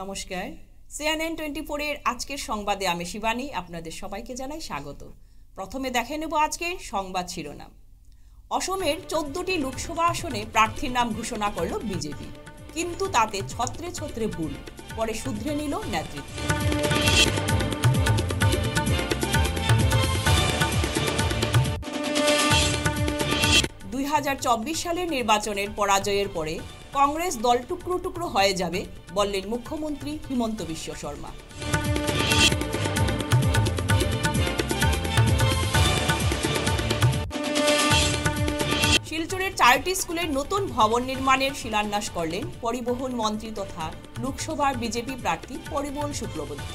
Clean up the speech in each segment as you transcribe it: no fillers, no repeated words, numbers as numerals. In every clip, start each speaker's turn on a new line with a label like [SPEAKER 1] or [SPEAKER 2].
[SPEAKER 1] নমস্কার, CNN 24 এর আজকের সংবাদে আমি শিবানী আপনাদের সবাইকে জানাই স্বাগত। প্রথমে দেখে নেব আজকের সংবাদ শিরোনাম। অসমের 14টি লোকসভা আসনে প্রার্থীর নাম ঘোষণা করল বিজেপি, কিন্তু তাতে ছত্রে ছত্রে ভুল, পরে শুধরে নিল নেতৃত্ব। সালের নির্বাচনের পরাজয়ের পরে কংগ্রেস দল টুকরো টুকরো হয়ে যাবে বললেন মুখ্যমন্ত্রী হিমন্ত বিশ্ব শর্মা। শিলচরের 4টি স্কুলের নতুন ভবন নির্মাণের শিলান্যাস করলেন পরিবহন মন্ত্রী তথা লোকসভার বিজেপি প্রার্থী পরিমল শুক্লবৈদ্য।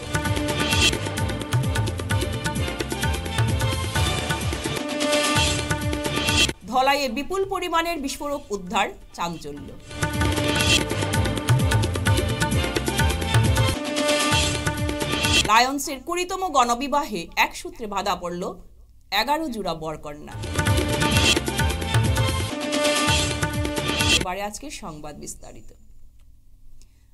[SPEAKER 1] ধলাইয়ে বিপুল পরিমাণের বিস্ফোরক উদ্ধার, চাঞ্চল্য। লায়ন্সের 20তম গণবিবাহে এক সূত্রে বাধা পড়ল 11 জোড়া বরকন্যা। এবারে আজকের সংবাদ বিস্তারিত।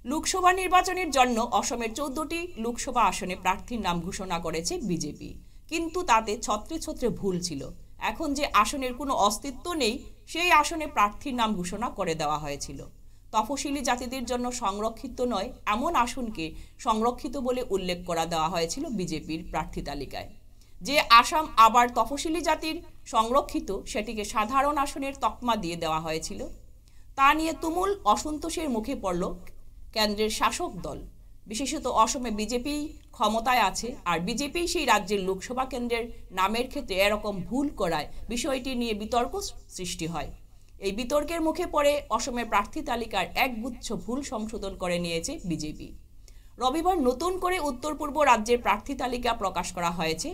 [SPEAKER 1] লোকসভা নির্বাচনের জন্য অসমের 14টি লোকসভা আসনে প্রার্থীর নাম ঘোষণা করেছে বিজেপি, কিন্তু তাতে ছত্রে ছত্রে ভুল ছিল। এখন যে আসনের কোনো অস্তিত্ব নেই, সেই আসনে প্রার্থীর নাম ঘোষণা করে দেওয়া হয়েছিল। তফসিলি জাতিদের জন্য সংরক্ষিত নয় এমন আসনকে সংরক্ষিত বলে উল্লেখ করা দেওয়া হয়েছিল বিজেপির প্রার্থী তালিকায়। যে আসাম আবার তফসিলি জাতির সংরক্ষিত, সেটিকে সাধারণ আসনের তকমা দিয়ে দেওয়া হয়েছিল। তা নিয়ে তুমুল অসন্তোষের মুখে পড়ল কেন্দ্রের শাসক দল। বিশেষত অসমে বিজেপি ক্ষমতায় আছে, আর বিজেপি সেই রাজ্যের লোকসভা কেন্দ্রের নামের ক্ষেত্রে এরকম ভুল করায় বিষয়টি নিয়ে বিতর্ক সৃষ্টি হয়। এই বিতর্কের মুখে পড়ে অসমের প্রার্থী তালিকার একগুচ্ছ ভুল সংশোধন করে নিয়েছে বিজেপি। রবিবার নতুন করে উত্তর পূর্ব রাজ্যের প্রার্থী তালিকা প্রকাশ করা হয়েছে।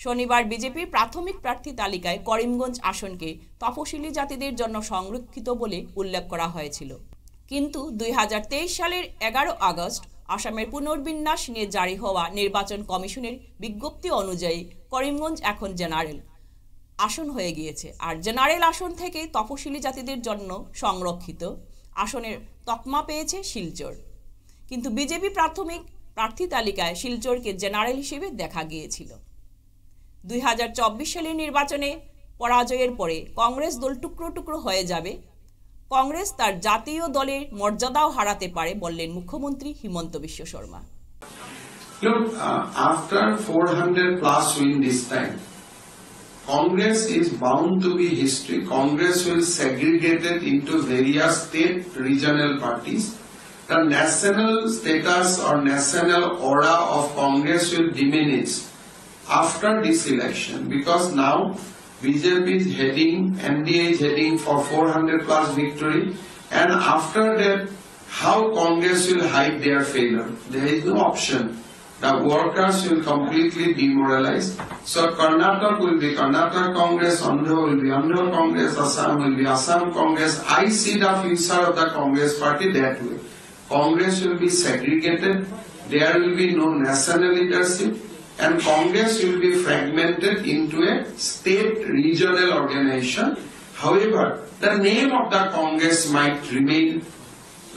[SPEAKER 1] শনিবার বিজেপির প্রাথমিক প্রার্থী তালিকায় করিমগঞ্জ আসনকে তফসিলি জাতিদের জন্য সংরক্ষিত বলে উল্লেখ করা হয়েছিল, কিন্তু 2023 সালের 11 আগস্ট আসামের পুনর্বিন্যাস নিয়ে জারি হওয়া নির্বাচন কমিশনের বিজ্ঞপ্তি অনুযায়ী করিমগঞ্জ এখন জেনারেল আসন হয়ে গিয়েছে, আর জেনারেল আসন থেকে তফসিলি জাতিদের জন্য সংরক্ষিত আসনের তকমা পেয়েছে শিলচর। কিন্তু বিজেপি প্রাথমিক প্রার্থী তালিকায় শিলচরকে জেনারেল হিসেবে দেখা গিয়েছিল। 2024 সালের নির্বাচনে পরাজয়ের পরে কংগ্রেস দল টুকরো টুকরো হয়ে যাবে। কংগ্রেস তার জাতীয় দলের মর্যাদাও হারাতে পারে বললেন মুখ্যমন্ত্রী Himanta Biswa Sarma.
[SPEAKER 2] Look, after 400 plus win this time, Congress is bound to be history. Congress will segregate it into various state regional parties. The national status or national aura of Congress will diminish after this election, because now BJP is heading, NDA is heading for 400 plus victory, and after that, how Congress will hide their failure? There is no option. The workers will completely demoralize. So Karnataka will be Karnataka Congress, Andhra will be Andhra Congress, Assam will be Assam Congress. I see the future of the Congress party that way. Congress will be segregated, there will be no national leadership, and Congress will be fragmented into a state regional organization. However, the name of the Congress might remain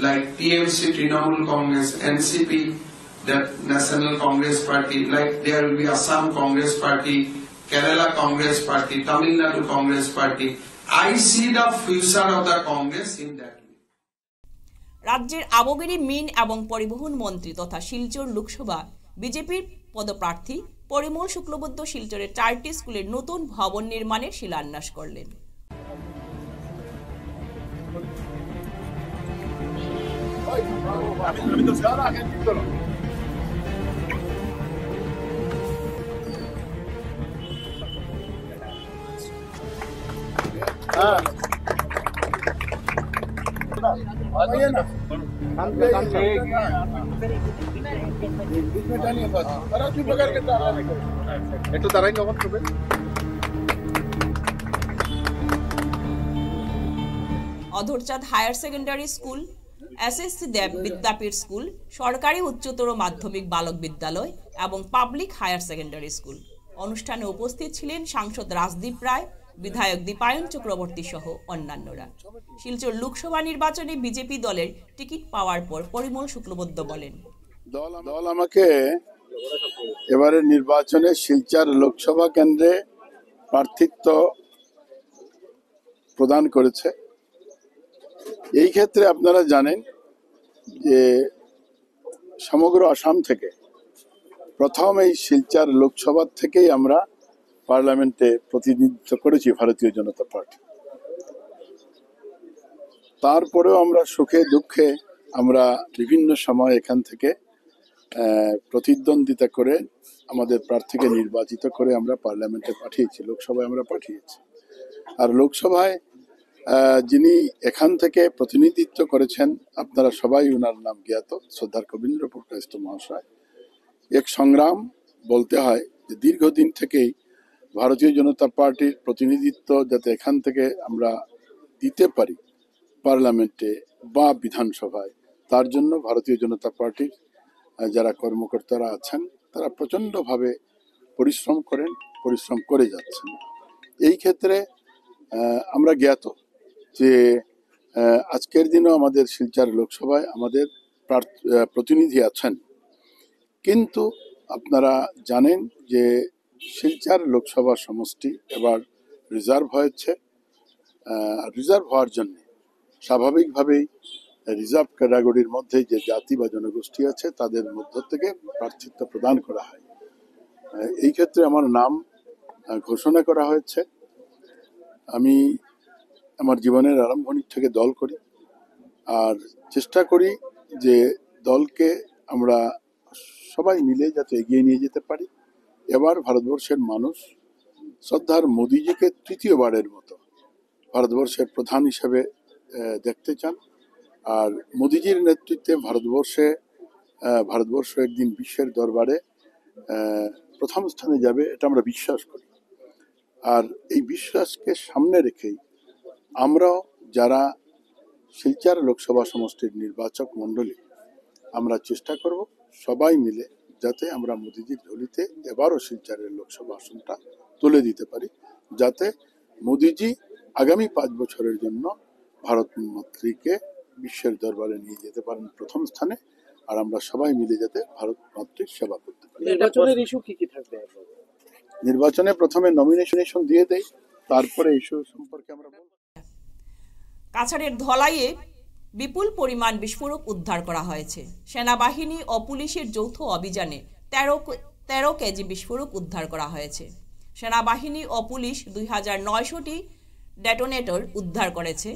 [SPEAKER 2] like TMC, Trinamool Congress, NCP, that National Congress Party, like there will be Assam Congress Party, Kerala Congress Party, Tamil Nadu Congress Party. I see the future of the Congress in that way.
[SPEAKER 1] রাজ্যের আবগারি, মিন এবং পরিবহন মন্ত্রী তথা শিলচর লোকসভা বিজেপির পদপ্রার্থী পরিমল শুক্লবৈদ্য শিলচরের 4টি স্কুলের নতুন ভবন নির্মাণের শিলান্যাস করলেন।
[SPEAKER 3] একটু দাঁড়াই কখন করবে।
[SPEAKER 1] Adharchand higher secondary school, SSC Deb Vidyapith school, সরকারি উচ্চতর মাধ্যমিক বালক বিদ্যালয় এবং পাবলিক হায়ার সেকেন্ডারি স্কুল। অনুষ্ঠানে উপস্থিত ছিলেন সাংসদ রাজদীপ রায়, বিধায়ক দীপায়ন চক্রবর্তী সহ অন্যান্যরা। শিলচর লোকসভা নির্বাচনে বিজেপি দলের টিকিট পাওয়ার পর পরিমল শুক্লবৈদ্য বলেন,
[SPEAKER 3] দল আমাকে এবারে নির্বাচনে শিলচর লোকসভা কেন্দ্রে প্রার্থিত্ব প্রদান করেছে। এই ক্ষেত্রে আপনারা জানেন যে সমগ্র আসাম থেকে প্রথম এই শিলচর লোকসভা থেকেই আমরা পার্লামেন্টে প্রতিনিধিত্ব করেছি ভারতীয় জনতা পার্টি। তারপরেও আমরা সুখে দুঃখে আমরা বিভিন্ন সময় এখান থেকে প্রতিদ্বন্দ্বিতা করে আমাদের প্রার্থীকে নির্বাচিত করে আমরা পার্লামেন্টে পাঠিয়েছি, লোকসভায় আমরা পাঠিয়েছি। আর লোকসভায় যিনি এখান থেকে প্রতিনিধিত্ব করেছেন আপনারা সবাই ওনার নাম জ্ঞাত, সর্দার কবীন্দ্র পুরকায়স্থ মহাশয়। এক সংগ্রাম বলতে হয় যে দীর্ঘদিন থেকেই ভারতীয় জনতা পার্টির প্রতিনিধিত্ব যাতে এখান থেকে আমরা দিতে পারি পার্লামেন্টে বা বিধানসভায়, তার জন্য ভারতীয় জনতা পার্টির যারা কর্মকর্তারা আছেন তারা প্রচণ্ডভাবে পরিশ্রম করে যাচ্ছেন। এই ক্ষেত্রে আমরা জ্ঞাত যে আজকের দিনও আমাদের শিলচর লোকসভায় আমাদের প্রতিনিধি আছেন, কিন্তু আপনারা জানেন যে শিলচর লোকসভা সমষ্টি এবার রিজার্ভ হয়েছে। রিজার্ভ হওয়ার জন্য স্বাভাবিকভাবেই রিজার্ভ ক্যাটাগরির মধ্যে যে জাতি বা জনগোষ্ঠী আছে তাদের মধ্য থেকে প্রার্থিত্ব প্রদান করা হয়। এই ক্ষেত্রে আমার নাম ঘোষণা করা হয়েছে। আমি আমার জীবনের আরম্ভণিক থেকে দল করি আর চেষ্টা করি যে দলকে আমরা সবাই মিলে যাতে এগিয়ে নিয়ে যেতে পারি। এবার ভারতবর্ষের মানুষ শ্রদ্ধার মোদিজিকে তৃতীয়বারের মতো ভারতবর্ষের প্রধান হিসেবে দেখতে চান। আর মোদিজির নেতৃত্বে ভারতবর্ষ একদিন বিশ্বের দরবারে প্রথম স্থানে যাবে, এটা আমরা বিশ্বাস করি। আর এই বিশ্বাসকে সামনে রেখেই আমরাও যারা শিলচর লোকসভা সমষ্টির নির্বাচক মণ্ডলী আমরা চেষ্টা করব সবাই মিলে যাতে আমরা মোদিজির ঝুলিতে এবারও শিলচরের লোকসভা আসনটা তুলে দিতে পারি, যাতে মোদিজি আগামী 5 বছরের জন্য ভারত মাতৃকে বিশ্বের দরবারে নিয়ে যেতে পারেন প্রথম স্থানে, আর আমরা সবাই মিলে যাতে ভারত মাতৃর সেবা করতে পারি।
[SPEAKER 4] নির্বাচনের ইস্যু কি থাকবে?
[SPEAKER 3] নির্বাচনে প্রথমে নমিনেশন দিয়ে দেই, তারপরে ইস্যু সম্পর্কে আমরা বলব।
[SPEAKER 1] কাছাড়ের ধলাইয়ে বিপুল পরিমাণ বিস্ফোরক উদ্ধার করা হয়েছে। সেনাবাহিনী ও পুলিশের যৌথ অভিযানে 13 কেজি বিস্ফোরক উদ্ধার করা হয়েছে। সেনাবাহিনী ও পুলিশ 2900টি ডেটোনেটর উদ্ধার করেছে।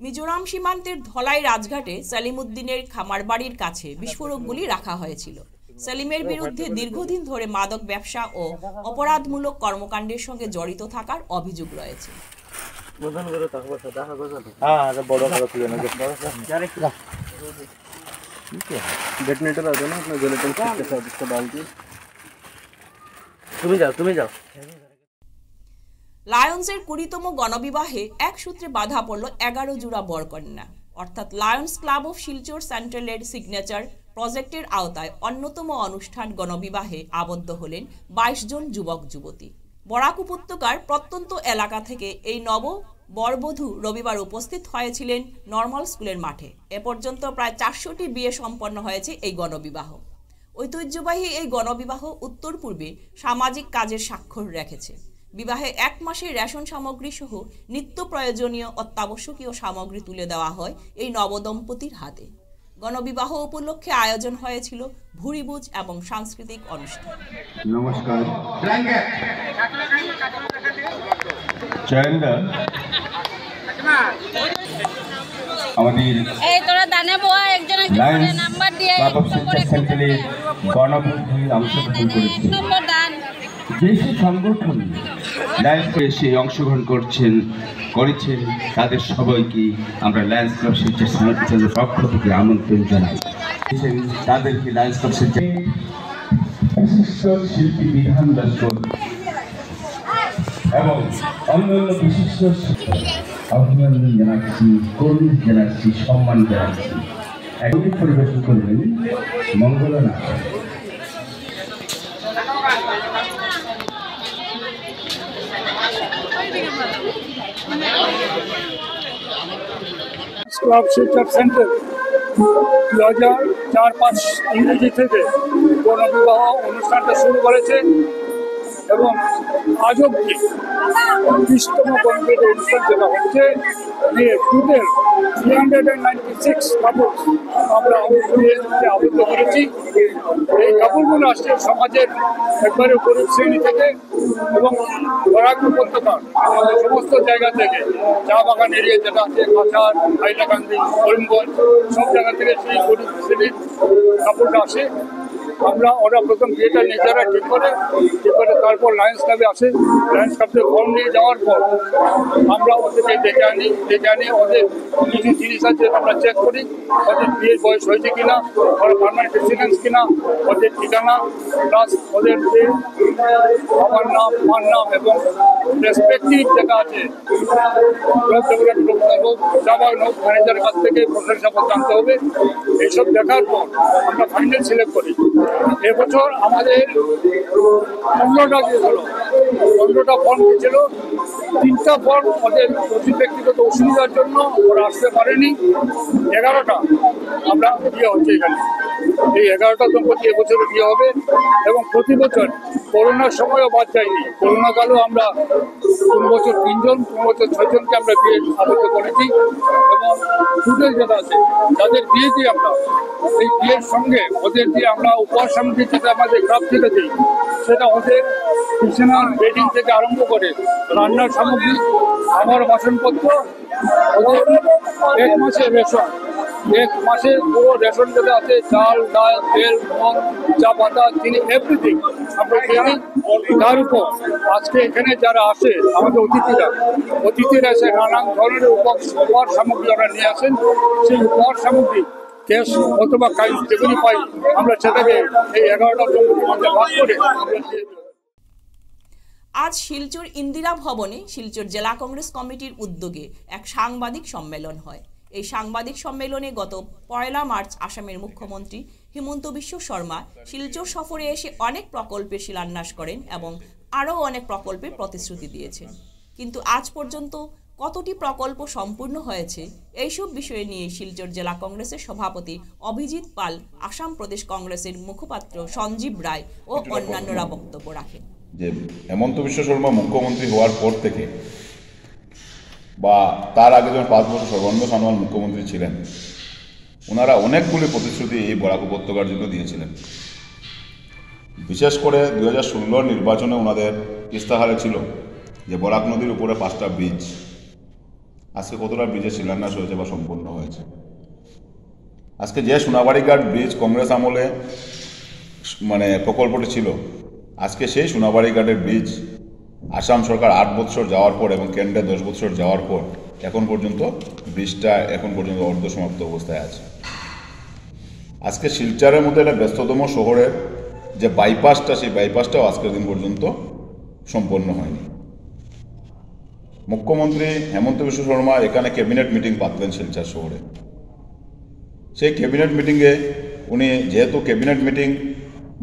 [SPEAKER 1] মিজোরাম সীমান্তের ধলাই রাজঘাটে সেলিমউদ্দিনের খামারবাড়ির কাছে বিস্ফোরকগুলি রাখা হয়েছিল। সেলিমের বিরুদ্ধে দীর্ঘদিন ধরে মাদক ব্যবসা ও অপরাধমূলক কর্মকাণ্ডের সঙ্গে জড়িত থাকার অভিযোগ রয়েছে।
[SPEAKER 4] তুমি যাও।
[SPEAKER 1] লায়ন্সের 20তম গণবিবাহে এক সূত্রে বাধা পড়ল 11 জোড়া বরকন্যা। অর্থাৎ লায়ন্স ক্লাব অফ শিলচর সেন্ট্রালের সিগনেচার প্রজেক্টের আওতায় অন্যতম অনুষ্ঠান গণবিবাহে আবদ্ধ হলেন 22 জন যুবক যুবতী। বরাক উপত্যকার প্রত্যন্ত এলাকা থেকে এই নব বরবধূ রবিবার উপস্থিত হয়েছিলেন নর্মাল স্কুলের মাঠে। এ পর্যন্ত প্রায় 400টি বিয়ে সম্পন্ন হয়েছে এই গণবিবাহ। ঐতিহ্যবাহী এই গণবিবাহ উত্তর পূর্বে সামাজিক কাজের স্বাক্ষর রেখেছে। বিবাহে 1 মাসের রেশন সামগ্রী সহ নিত্য প্রয়োজনীয় অত্যাবশ্যকীয় সামগ্রী তুলে দেওয়া হয় এই নবদম্পতির হাতে। গণবিবাহ উপলক্ষে আয়োজন হয়েছিল ভুরিভোজ এবং সাংস্কৃতিক অনুষ্ঠান।
[SPEAKER 5] নমস্কার। আমাদের অংশগ্রহণ করেছে যেসব সংগঠন এসে অংশগ্রহণ করেছেন তাদের সবাইকে আমরা লায়ন্স ক্লাব শিলচর সেন্ট্রালের পক্ষ থেকে আমন্ত্রণ জানাই। তাদেরকে লায়ন্স ক্লাব শিলচর বিশিষ্ট শিল্পী বিধান লস্কর এবং অন্যান্য বিশিষ্ট অভিনন্দন জানাচ্ছি, কর্মী জানাচ্ছি, সম্মান জানাচ্ছি। একই পরিবেশন করবেন মঙ্গলনাথ।
[SPEAKER 6] ক্লাব শিলচর সেন্টার 2004-05 ইংরেজি থেকে গণবিবাহ অনুষ্ঠানটা শুরু করেছে এবং আজ অব্দি 30তম গণবিবাহ অনুষ্ঠান যেটা হচ্ছে যে টোটাল 396 কাপড় আমরা আবদ্ধ করেছি। এই কাপড়গুলো আসছে সমাজের একবারে গরিব শ্রেণী থেকে এবং বরাক উপত্যকার সমস্ত জায়গা থেকে, চা বাগান এরিয়া যেটা আছে, কাছাড়, হাইলাকান্দি, করিমগঞ্জ, সব জায়গা থেকে সেই গরিব শ্রেণীর কাপড়টা আসে। ওরা প্রথম বিয়েটা নিজেরা ঠিক করে তারপর লায়ন্স ক্লাবে আসে। লায়ন্স ক্লাবে ফর্ম নিয়ে যাওয়ার পর আমরা ওদেরকে ডেকে আনি ওদের কিছু জিনিস আছে আমরা চেক করি, ওদের বিয়ের বয়স হয়েছে কিনা, ওরা পার্মানেন্ট রেসিডেন্স কিনা, ওদের ঠিকানা প্লাস ওদের যে বাবার নাম, মার নাম এবং রেসপেক্টিভ যেটা আছে ম্যানেজারের কাছ থেকে প্রশংসা জানতে হবে। এইসব দেখার পর আমরা ফাইনাল সিলেক্ট করি। এবছর আমাদের 15টা দিয়েছিল, 15টা ফর্ম দিয়েছিল। 3টা ফর্ম ওদের অতি ব্যক্তিগত অসুবিধার জন্য ওরা আসতে পারেনি। 11টা আমরা বিয়ে হচ্ছে এখানে। এই 11টা দম্পতি এবছর বিয়ে হবে এবং প্রতি বছর করোনার সময়ও বাদ যায়নি। করোনাকালেও আমরা 3 বছর 3 জন, 3 বছর 6 জনকে আমরা বিয়ে আবদ্ধ করেছি এবং টোটাল যেটা আছে যাদের বিয়ে দিই আমরা, এই বিয়ের সঙ্গে ওদের দিয়ে আমরা উপহার সামগ্রী যেটা আমাদের ক্লাব থেকে দিই, সেটা ওদের বিছানার বেডিং থেকে আরম্ভ করে রান্নার সামগ্রী, খাবার বাসনপত্র, ওদের 1 মাসের রেশন, 1 মাসে পুরো রেশন যেটা আছে, চাল, ডাল, তেল, নুন, চা পাতা, চিনি, এভরিথিং আমরা দিই। তার উপর আজকে এখানে যারা আসে আমাদের অতিথিরা এসে নানান ধরনের উপহার সামগ্রী ওরা নিয়ে আসেন। সেই উপহার সামগ্রী ক্যাশ অথবা কাইন্ড যেগুলি পাই আমরা সেটাকে এই 11টা মধ্যে ভাগ করে
[SPEAKER 1] আজ শিলচর ইন্দিরা ভবনে শিলচর জেলা কংগ্রেস কমিটির উদ্যোগে এক সাংবাদিক সম্মেলন হয়। এই সাংবাদিক সম্মেলনে গত 1 মার্চ আসামের মুখ্যমন্ত্রী হিমন্ত বিশ্ব শর্মা শিলচর সফরে এসে অনেক প্রকল্পের শিলান্যাস করেন এবং আরও অনেক প্রকল্পের প্রতিশ্রুতি দিয়েছেন। কিন্তু আজ পর্যন্ত কতটি প্রকল্প সম্পূর্ণ হয়েছে, এইসব বিষয়ে নিয়ে শিলচর জেলা কংগ্রেসের সভাপতি অভিজিৎ পাল, আসাম প্রদেশ কংগ্রেসের মুখপাত্র সঞ্জীব রায় ও অন্যান্যরা বক্তব্য রাখেন।
[SPEAKER 7] যে হেমন্ত বিশ্ব শর্মা মুখ্যমন্ত্রী হওয়ার পর থেকে বা তার আগে যখন 5 বছর সর্বানন্দ সোনোয়াল মুখ্যমন্ত্রী ছিলেন, ওনারা অনেকগুলি প্রতিশ্রুতি এই বরাক উপত্যকার জন্য দিয়েছিলেন। বিশেষ করে 2016 নির্বাচনে ওনাদের ইস্তাহারে ছিল যে বরাক নদীর উপরে 5টা ব্রিজ, আজকে কতটা ব্রিজের শিলান্যাস হয়েছে বা সম্পূর্ণ হয়েছে। আজকে যে সোনাবাড়িঘাট ব্রিজ কংগ্রেস আমলে প্রকল্পটি ছিল, আজকে সেই সোনাবাড়িঘাটের ব্রিজ আসাম সরকার 8 বছর যাওয়ার পর এবং কেন্দ্রে 10 বছর যাওয়ার পর এখন পর্যন্ত ব্রিজটা অর্ধসমাপ্ত অবস্থায় আছে। আজকে শিলচরের মধ্যে একটা ব্যস্ততম শহরের যে বাইপাসটা, সেই বাইপাসটাও আজকের দিন পর্যন্ত সম্পন্ন হয়নি। মুখ্যমন্ত্রী হেমন্ত বিশ্ব শর্মা এখানে ক্যাবিনেট মিটিং পাতলেন শিলচর শহরে। সেই ক্যাবিনেট মিটিংয়ে উনি যেহেতু ক্যাবিনেট মিটিং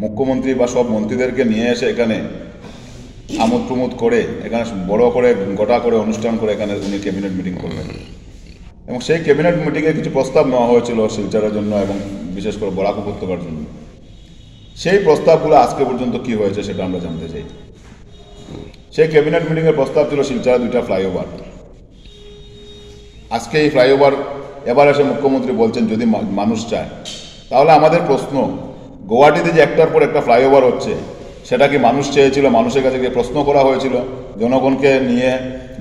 [SPEAKER 7] মুখ্যমন্ত্রী বা সব মন্ত্রীদেরকে নিয়ে এসে এখানে আমোদ প্রমোদ করে এখানে বড় করে গোটা করে অনুষ্ঠান করে এখানে উনি ক্যাবিনেট মিটিং করলেন এবং সেই ক্যাবিনেট মিটিংয়ে কিছু প্রস্তাব নেওয়া হয়েছিল শিলচরের জন্য এবং বিশেষ করে বরাক উপত্যকার জন্য। সেই প্রস্তাবগুলো আজকে পর্যন্ত কি হয়েছে সেটা আমরা জানতে চাই। সেই ক্যাবিনেট মিটিংয়ের প্রস্তাব ছিল শিলচরে 2টা ফ্লাইওভার। আজকে এই ফ্লাইওভার এবার এসে মুখ্যমন্ত্রী বলছেন যদি মানুষ চায়, তাহলে আমাদের প্রশ্ন, গুয়াহাটিতে যে একটার পর একটা ফ্লাইওভার হচ্ছে, সেটা কি মানুষ চেয়েছিল? মানুষের কাছে গিয়ে প্রশ্ন করা হয়েছিল? জনগণকে নিয়ে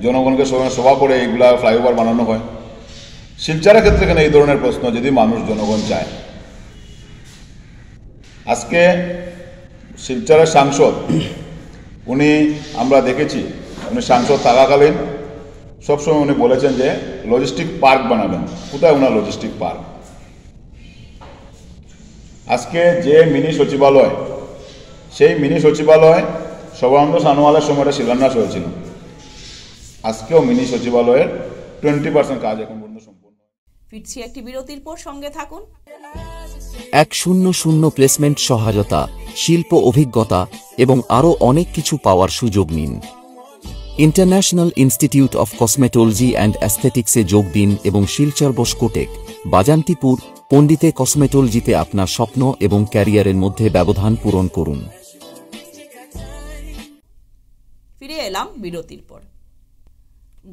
[SPEAKER 7] জনগণকে সভা করে এইগুলা ফ্লাইওভার বানানো হয়? শিলচরের ক্ষেত্রে কেন এই ধরনের প্রশ্ন যদি মানুষ জনগণ চায়? আজকে শিলচরের সাংসদ উনি আমরা দেখেছি, উনি সাংসদ থাকাকালীন সবসময় উনি বলেছেন যে লজিস্টিক পার্ক বানাবেন। কোথায় ওনার লজিস্টিক পার্ক? আজকে যে মিনি সচিবালয়, সেই মিনি সচিবালয় সর্বানন্দ সোনোয়ালের সময়টা শিলান্যাস হয়েছিল। আজকেও মিনি সচিবালয়ের 20% কাজ এখন পর্যন্ত সম্পূর্ণ।
[SPEAKER 1] ফিরছি একটি বিরতির পর, সঙ্গে থাকুন।
[SPEAKER 8] 100 প্লেসমেন্ট সহায়তা, শিল্প অভিজ্ঞতা এবং আরও অনেক কিছু পাওয়ার সুযোগ নিন। International Institute of Cosmetology and অ্যাস্থেটিক্সে যোগ দিন এবং শিলচর বসকোটেক বাজান্তিপুর পণ্ডিতে কসমেটোলজিতে আপনার স্বপ্ন এবং ক্যারিয়ারের মধ্যে ব্যবধান পূরণ করুন।
[SPEAKER 1] ফিরে এলাম বিরতির পর।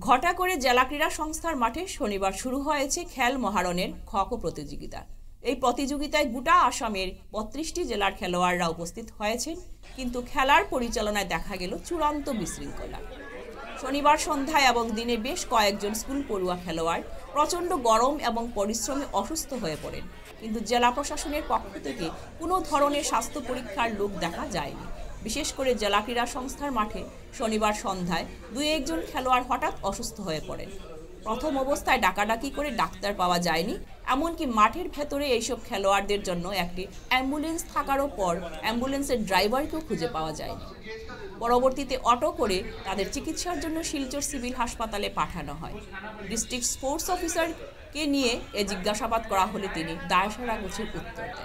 [SPEAKER 1] ঘটা করে জেলা ক্রীড়া সংস্থার মাঠে শনিবার শুরু হয়েছে খেল মহারণের খো প্রতিযোগিতা। এই প্রতিযোগিতায় গোটা আসামের ৩২টি জেলার খেলোয়াড়রা উপস্থিত হয়েছেন, কিন্তু খেলার পরিচালনায় দেখা গেল চূড়ান্ত বিশৃঙ্খলা। শনিবার সন্ধ্যায় এবং দিনে বেশ কয়েকজন স্কুল পড়ুয়া খেলোয়াড় প্রচণ্ড গরম এবং পরিশ্রমে অসুস্থ হয়ে পড়েন, কিন্তু জেলা প্রশাসনের পক্ষ থেকে কোনো ধরনের স্বাস্থ্য পরীক্ষার লোক দেখা যায়নি। বিশেষ করে জেলা ক্রীড়া সংস্থার মাঠে শনিবার সন্ধ্যায় ২-১ খেলোয়াড় হঠাৎ অসুস্থ হয়ে পড়েন। প্রথম অবস্থায় ডাকাডাকি করে ডাক্তার পাওয়া যায়নি, এমনকি মাঠের ভেতরে এইসব খেলোয়াড়দের জন্য একটি অ্যাম্বুলেন্স থাকারও পর অ্যাম্বুলেন্সের ড্রাইভারকেও খুঁজে পাওয়া যায়নি। পরবর্তীতে অটো করে তাদের চিকিৎসার জন্য শিলচর সিভিল হাসপাতালে পাঠানো হয়। ডিস্ট্রিক্ট স্পোর্টস অফিসারকে নিয়ে এ জিজ্ঞাসাবাদ করা হলে তিনি দায়সারা গোছের উত্তর দেন।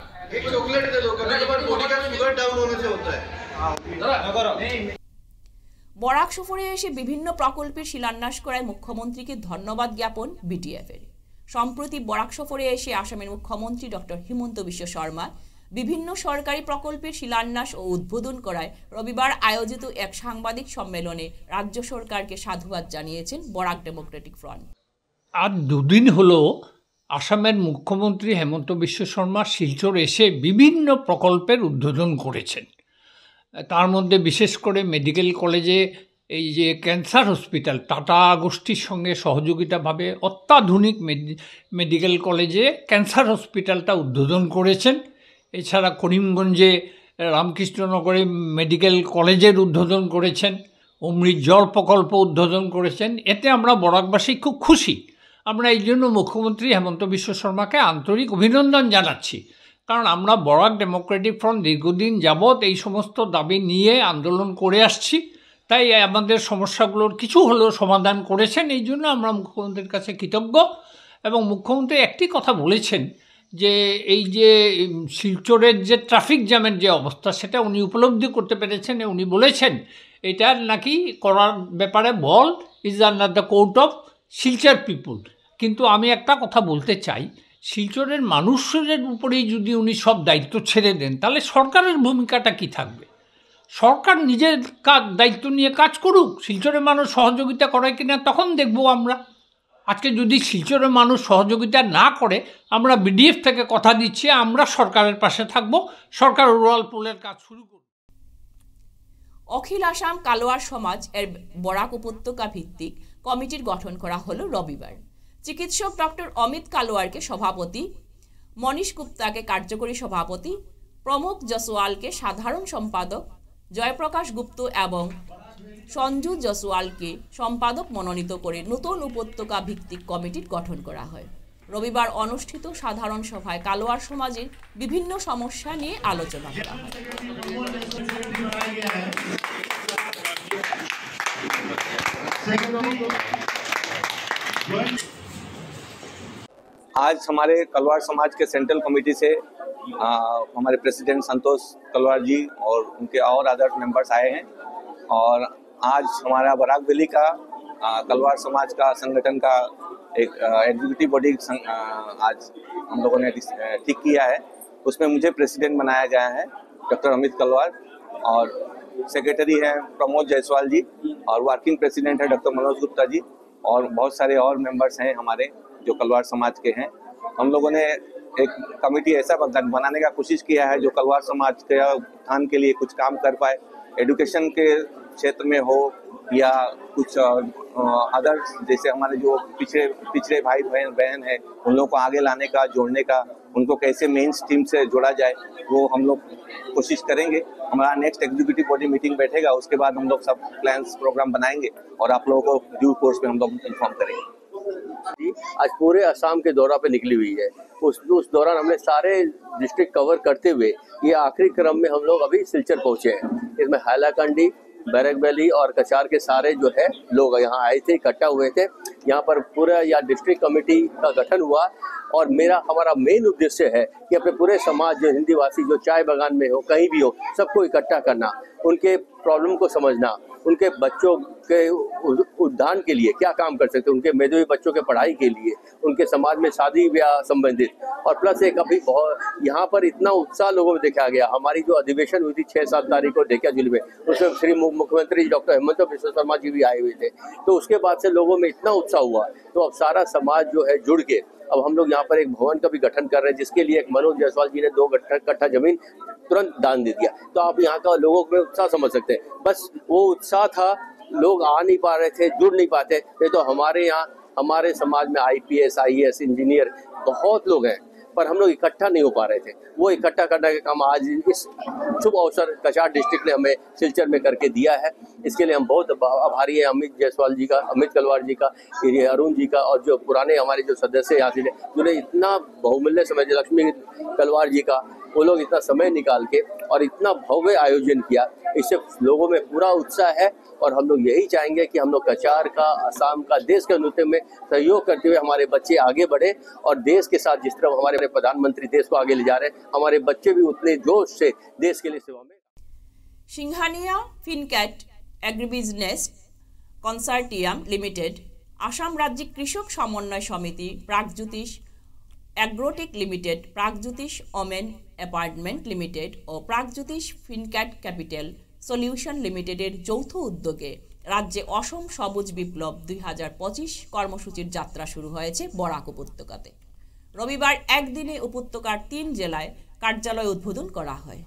[SPEAKER 1] বরাক সফরে এসে বিভিন্ন প্রকল্পের শিলান্যাস করায় মুখ্যমন্ত্রীকে ধন্যবাদ জ্ঞাপন বিটিএফের। সম্প্রতি বরাক সফরে এসে আসামের মুখ্যমন্ত্রী ডক্টর হিমন্ত বিশ্ব শর্মা বিভিন্ন সরকারি প্রকল্পের শিলান্যাস ও উদ্বোধন করায় রবিবার আয়োজিত এক সাংবাদিক সম্মেলনে রাজ্য সরকারকে সাধুবাদ জানিয়েছেন বরাক ডেমোক্রেটিক ফ্রন্ট।
[SPEAKER 9] আজ দুদিন হলো আসামের মুখ্যমন্ত্রী হেমন্ত বিশ্ব শর্মা শিলচর এসে বিভিন্ন প্রকল্পের উদ্বোধন করেছেন। তার মধ্যে বিশেষ করে মেডিকেল কলেজে এই যে ক্যান্সার হসপিটাল টাটা গোষ্ঠীর সঙ্গে সহযোগিতাভাবে অত্যাধুনিক মেডিকেল কলেজে ক্যান্সার হসপিটালটা উদ্বোধন করেছেন। এছাড়া করিমগঞ্জে রামকৃষ্ণনগরে মেডিকেল কলেজের উদ্বোধন করেছেন, অমৃত জল প্রকল্প উদ্বোধন করেছেন। এতে আমরা বরাকবাসী খুব খুশি। আমরা এই জন্য মুখ্যমন্ত্রী হেমন্ত বিশ্ব শর্মাকে আন্তরিক অভিনন্দন জানাচ্ছি, কারণ আমরা বরাক ডেমোক্রেটিক ফ্রন্ট দীর্ঘদিন যাবৎ এই সমস্ত দাবি নিয়ে আন্দোলন করে আসছি। তাই আমাদের সমস্যাগুলোর কিছু হলেও সমাধান করেছেন, এই জন্য আমরা মুখ্যমন্ত্রীর কাছে কৃতজ্ঞ। এবং মুখ্যমন্ত্রী একটি কথা বলেছেন যে এই যে শিলচরের যে ট্রাফিক জ্যামের যে অবস্থা সেটা উনি উপলব্ধি করতে পেরেছেন। উনি বলেছেন এটার নাকি করার ব্যাপারে ball is under the court of Silchar people. কিন্তু আমি একটা কথা বলতে চাই, শিলচরের মানুষের উপরেই যদি উনি সব দায়িত্ব ছেড়ে দেন তাহলে সরকারের ভূমিকাটা কি থাকবে? সরকার নিজের দায়িত্ব নিয়ে কাজ করুক, শিলচরের মানুষ সহযোগিতা করে কিনা তখন দেখব আমরা। আজকে যদি শিলচরের মানুষ সহযোগিতা না করে, আমরা বিডিএফ থেকে কথা দিচ্ছি আমরা সরকারের পাশে থাকব, সরকার রুরাল পুলের কাজ শুরু করবে।
[SPEAKER 1] অখিল আসাম কালোয়ার সমাজ এর বরাক উপত্যকা ভিত্তিক কমিটির গঠন করা হলো রবিবার। চিকিৎসক ডক্টর অমিত কালোয়ারকে সভাপতি, মনীষ গুপ্তাকে কার্যকরী সভাপতি, প্রমোদ জসওয়ালকে সাধারণ সম্পাদক, জয়প্রকাশ গুপ্ত এবং সঞ্জু জসওয়ালকে সম্পাদক মনোনীত করে নতুন উপত্যকা ভিত্তিক কমিটির গঠন করা হয়। রবিবার অনুষ্ঠিত সাধারণ সভায় কালোয়ার সমাজের বিভিন্ন সমস্যা নিয়ে আলোচনা করা হয়।
[SPEAKER 10] आज हमारे कलवार समाज के सेंट्रल कमेटी से हमारे प्रेसिडेंट संतोष कलवार जी और उनके और अदर मेंबर्स आए हैं और आज हमारा बराक वैली का कलवार समाज का संगठन का एक एग्जीक्यूटिव बॉडी आज हम लोगों ने ठीक किया है। उसमें मुझे प्रेसिडेंट बनाया गया है डॉक्टर अमित कलवार, और सेक्रेटरी हैं प्रमोद जायसवाल जी, और वर्किंग प्रेसिडेंट है डॉक्टर मनोज गुप्ता जी, और बहुत सारे और मेंबर्स हैं हमारे जो कलवार समाज के हैं। हम लोगों ने एक कमेटी ऐसा बनाने का कोशिश किया है जो कलवार समाज के उत्थान के लिए कुछ काम कर पाए, एजुकेशन के क्षेत्र में हो या कुछ अदर्स, जैसे हमारे जो पिछड़े भाई बहन हैं उन लोगों को आगे लाने का, जोड़ने का, उनको कैसे मेन स्ट्रीम से जोड़ा जाए वो हम लोग कोशिश करेंगे। हमारा नेक्स्ट एग्जीक्यूटिव बॉडी मीटिंग बैठेगा, उसके बाद हम लोग सब प्लान्स प्रोग्राम बनाएंगे और आप लोगों को ड्यू कोर्स में हम लोग इन्फॉर्म करेंगे।
[SPEAKER 11] आज पूरे असम के दौरा पे निकली हुई है। उस दौरान हमने सारे डिस्ट्रिक्ट कवर करते हुए ये आखिरी क्रम में हम लोग अभी सिलचर पहुंचे हैं। इसमें हैलाकंडी, बैरक वैली और कचार के सारे जो है लोग यहाँ आए थे, इकट्ठा हुए थे। यहाँ पर पूरा या डिस्ट्रिक्ट कमेटी का गठन हुआ और हमारा मेन उद्देश्य है कि अपने पूरे समाज जो हिंदीवासी जो चाय बागान में हो, कहीं भी हो, सबको इकट्ठा करना, उनके प्रॉब्लम को समझना, उनके बच्चों के उद्धान के लिए क्या काम कर सकते हैं, उनके मेधावी बच्चों के पढ़ाई के लिए, उनके समाज में शादी ब्याह संबंधित। और प्लस एक अभी यहाँ पर इतना उत्साह लोगों में देखा गया। हमारी जो अधिवेशन हुई थी 6-7 तारीख को ढेकियाजुली में, उसमें श्री मुख्यमंत्री डॉक्टर हेमंत बिश्व शर्मा जी भी आए हुए थे। तो उसके बाद से लोगों में इतना उत्साह हुआ, तो अब सारा समाज जो है जुड़ के अब हम लोग यहाँ पर एक भवन का भी गठन कर रहे हैं, जिसके लिए एक मनोज जायसवाल जी ने 2 कट्ठा जमीन तुरंत दान दे दिया। तो आप यहाँ का लोगों में उत्साह समझ सकते हैं। बस वो उत्साह था, लोग आ नहीं पा रहे थे, जुड़ नहीं पाते। ये तो हमारे यहाँ हमारे समाज में IPS IAS इंजीनियर बहुत लोग हैं, पर हम लोग इकट्ठा नहीं हो पा रहे थे। वो इकट्ठा करने का काम आज इस शुभ अवसर कछार डिस्ट्रिक्ट ने हमें सिलचर में करके दिया है। इसके लिए हम बहुत आभारी हैं अमित जायसवाल जी का, अमित कलवार जी का, अरुण जी का, और जो पुराने हमारे जो सदस्य यहाँ से जिन्होंने इतना बहुमूल्य समय, लक्ष्मी कलवार जी का, वो लोग इतना समय निकाल के और इतना भव्य आयोजन किया। इससे लोगों में पूरा उत्साह है और हम लोग यही चाहेंगे कि हम लोग कछार का, असम का, देश के नृत्य में सहयोग करते हुए हमारे बच्चे आगे बढ़े और देश के साथ जिस तरह हमारे प्रधानमंत्री देश को आगे ले जा रहे हैं, हमारे बच्चे भी उतने जोश से देश के लिए सेवा में।
[SPEAKER 1] Singhania Fincat Agribusiness Consortium Limited, Assam রাজ্যিক কৃষক সমন্বয় সমিতি, Pragjyotish Agrotech Limited, Pragjyotish Women Apartment Limited ও প্রাগজ্যোতিষ ফিনক্যাট ক্যাপিটাল সলিউশন লিমিটেডের যৌথ উদ্যোগে রাজ্যে অসম সবুজ বিপ্লব 2025 কর্মসূচির যাত্রা শুরু হয়েছে বরাক উপত্যকাতে। রবিবার একদিনে উপত্যকার 3 জেলায় কার্যালয় উদ্বোধন করা হয়।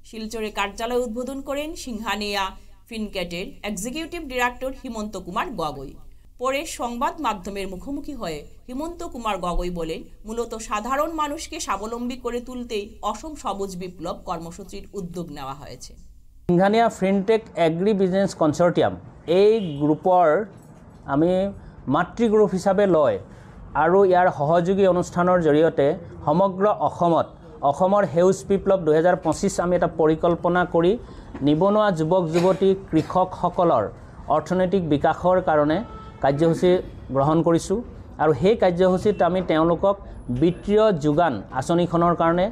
[SPEAKER 1] শিলচরে কার্যালয় উদ্বোধন করেন সিংহানিয়া ফিনক্যাটের এক্সিকিউটিভ ডিরেক্টর হিমন্ত কুমার গগৈ। পরে সংবাদ মাধ্যমের মুখোমুখি হয়ে হিমন্ত কুমার গগৈ বলেন, মূলত সাধারণ মানুষকে স্বাবলম্বী করে তুলতেই অসম সবুজ বিপ্লব কর্মসূচির উদ্যোগ নেওয়া হয়েছে।
[SPEAKER 12] Singhania fintech agri business consortium এই গ্ৰুপৰ আমি মাতৃগ্ৰুপ হিচাপে লয় আৰু ইয়াৰ সহযোগী অনুষ্ঠানৰ জৰিয়তে সমগ্ৰ অসমৰ সেউজ বিপ্লৱ 2025 আমি এটা পৰিকল্পনা কৰি নিবনুৱা যুৱক যুৱতী কৃষকসকলৰ অৰ্থনৈতিক বিকাশৰ কাৰণে কাৰ্যসূচী গ্ৰহণ কৰিছোঁ আৰু সেই কাৰ্যসূচীত আমি তেওঁলোকক বিত্তীয় যোগান আঁচনিখনৰ কাৰণে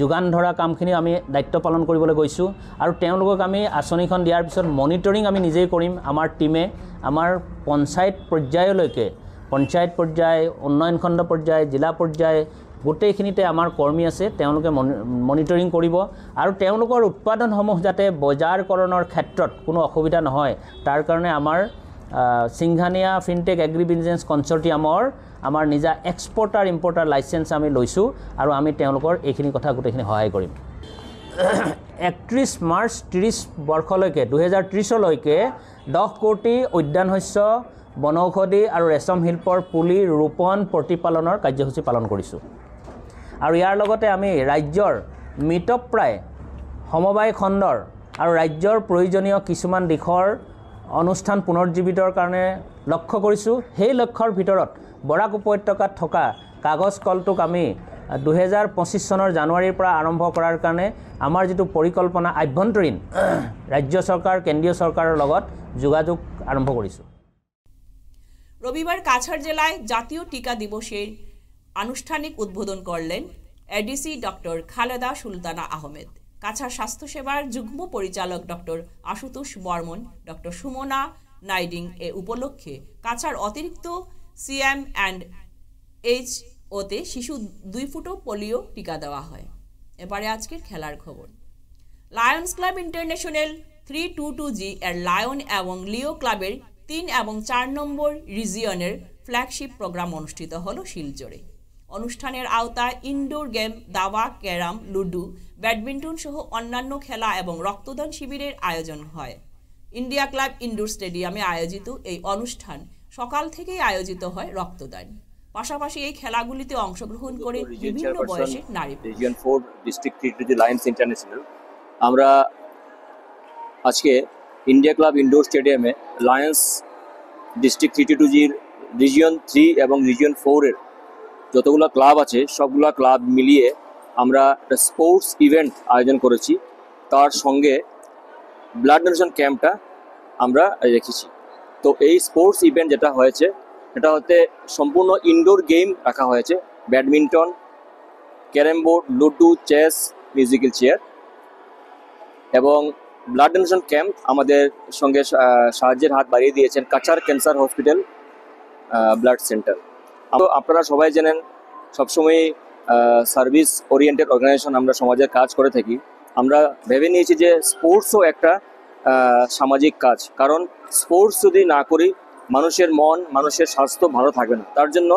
[SPEAKER 12] যোগান ধৰা কামখিনি আমি দায়িত্ব পালন কৰিবলৈ গৈছোঁ আৰু তেওঁলোকক আমি আঁচনিখন দিয়াৰ পিছত মনিটৰিং আমি নিজেই কৰিম। আমাৰ টীমে আমাৰ পঞ্চায়ত পৰ্যায়লৈকে, পঞ্চায়ত পৰ্যায়, উন্নয়ন খণ্ড পৰ্যায়, জিলা পৰ্যায় গোটেইখিনিতে আমাৰ কৰ্মী আছে, তেওঁলোকে মনিটৰিং কৰিব আৰু তেওঁলোকৰ উৎপাদনসমূহ যাতে বজাৰকৰণৰ ক্ষেত্ৰত কোনো অসুবিধা নহয় তাৰ কাৰণে আমাৰ সিংহানিয়া ফিনটেক এগ্ৰি বিজনেছ কনচৰ্টিয়ামৰ আমাৰ নিজা এক্সপৰ্টাৰ ইম্পৰ্টাৰ লাইচেঞ্চ আমি লৈছোঁ আৰু আমি তেওঁলোকৰ এইখিনি কথা গোটেইখিনি সহায় কৰিম। 31 মাৰ্চ 30 বৰ্ষলৈকে 2030লৈকে 10 কোটি উদ্যান শস্য, বনৌষধি আৰু ৰেচম শিল্পৰ পুলি ৰোপণ প্ৰতিপালনৰ কাৰ্যসূচী পালন কৰিছোঁ আৰু ইয়াৰ লগতে আমি ৰাজ্যৰ মৃতপ্ৰায় সমবায় খণ্ডৰ আৰু ৰাজ্যৰ প্ৰয়োজনীয় কিছুমান দিশৰ অনুষ্ঠান পুনৰুজ্জীৱিতৰ কাৰণে লক্ষ্য কৰিছোঁ। সেই লক্ষ্যৰ ভিতৰত বৰাক উপত্যকাত থকা কাগজ কলটোক আমি 2025 চনৰ জানুৱাৰীৰ পৰা আৰম্ভ কৰাৰ কাৰণে আমাৰ যিটো পৰিকল্পনা আভ্যন্তৰীণ ৰাজ্য চৰকাৰ, কেন্দ্ৰীয় চৰকাৰৰ লগত যোগাযোগ আৰম্ভ কৰিছোঁ।
[SPEAKER 1] রবিবার কাছাড় জেলায় জাতীয় টিকা দিবসের আনুষ্ঠানিক উদ্বোধন করলেন এডিসি ডক্টর খালেদা সুলতানা আহমেদ। কাছাড় স্বাস্থ্যসেবার যুগ্ম পরিচালক ডক্টর আশুতোষ বর্মন, ডক্টর সুমনা নাইডিং এ উপলক্ষে কাছাড় অতিরিক্ত CM&HOতে শিশু 2 ফুটো পোলিও টিকা দেওয়া হয়। এবারে আজকের খেলার খবর। লায়ন্স ক্লাব ইন্টারন্যাশনাল 322G এর লায়ন এবং লিও ক্লাবের 3 এবং 4 নম্বর রিজিয়নের ফ্ল্যাগশিপ প্রোগ্রাম অনুষ্ঠিত হলো শিলচরে। অনুষ্ঠানের আওতায় ইনডোর গেম, দাবা, ক্যারাম, লুডু, ব্যাডমিন্টন সহ অন্যান্য খেলা এবং রক্তদান শিবিরের আয়োজন হয়। ইন্ডিয়া ক্লাব ইনডোর স্টেডিয়ামে আয়োজিত এই অনুষ্ঠান সকাল থেকেই আয়োজিত হয় রক্তদান। পাশাপাশি এই খেলাগুলিতে অংশগ্রহণ করে বিভিন্ন বয়সের নারী।
[SPEAKER 13] রিজিয়ন 4 ডিস্ট্রিক্ট 322 লায়ন্স ইন্টারন্যাশনাল আমরা আজকে ইন্ডিয়া ক্লাব ইনডোর স্টেডিয়ামে লায়ন্স ডিস্ট্রিক্ট 322Gর রিজিয়ন 3 এবং রিজিয়ন 4 এর যতগুলো ক্লাব আছে সবগুলো ক্লাব মিলিয়ে আমরা একটা স্পোর্টস ইভেন্ট আয়োজন করেছি। তার সঙ্গে ব্লাড ডোনেশন ক্যাম্পটা আমরা রেখেছি। তো এই স্পোর্টস ইভেন্ট যেটা হয়েছে এটা হতে সম্পূর্ণ ইনডোর গেম রাখা হয়েছে, badminton, carrom board, ludo, chess, musical chair এবং ব্লাড ডোনেশন ক্যাম্প আমাদের সঙ্গে সাহায্যের হাত বাড়িয়ে দিয়েছেন Cachar cancer hospital blood centre. তো আপনারা সবাই জানেন সবসময় সার্ভিস ওরিয়েন্টেড অর্গানাইজেশন আমরা সমাজের কাজ করে থাকি। আমরা ভেবে নিয়েছি যে স্পোর্টসও একটা সামাজিক কাজ, কারণ স্পোর্টস যদি না করি মানুষের মন, মানুষের স্বাস্থ্য ভালো থাকবে না। তার জন্য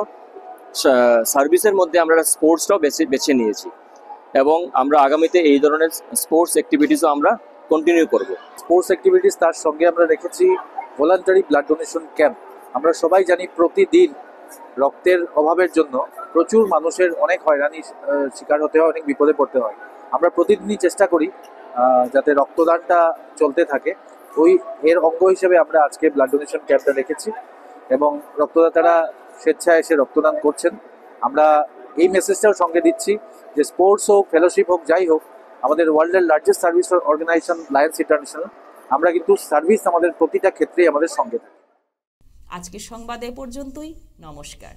[SPEAKER 13] সার্ভিসের মধ্যে আমরা স্পোর্টসটাও বেছে নিয়েছি এবং আমরা আগামীতে এই ধরনের স্পোর্টস অ্যাক্টিভিটিসও আমরা কন্টিনিউ করব।
[SPEAKER 14] স্পোর্টস অ্যাক্টিভিটিস তার সঙ্গে আমরা রেখেছি ভলান্টারি ব্লাড ডোনেশন ক্যাম্প। আমরা সবাই জানি প্রতিদিন রক্তের অভাবের জন্য প্রচুর মানুষের অনেক হয়রানির শিকার হতে হয়, অনেক বিপদে পড়তে হয়। আমরা প্রতিদিনই চেষ্টা করি যাতে রক্তদানটা চলতে থাকে। এর অঙ্গ হিসেবে আমরা আজকে ব্লাড ডোনেশন ক্যাম্পটা রেখেছি এবং রক্তদাতারা স্বেচ্ছায় এসে রক্তদান করছেন। আমরা এই মেসেজটাও সঙ্গে দিচ্ছি যে স্পোর্টস হোক, ফেলোশিপ হোক, যাই হোক, আমাদের ওয়ার্ল্ডের largest service organization Lions International, আমরা কিন্তু সার্ভিস আমাদের প্রতিটা ক্ষেত্রেই আমাদের সঙ্গে থাকে।
[SPEAKER 1] আজকের সংবাদ এ পর্যন্তই। নমস্কার।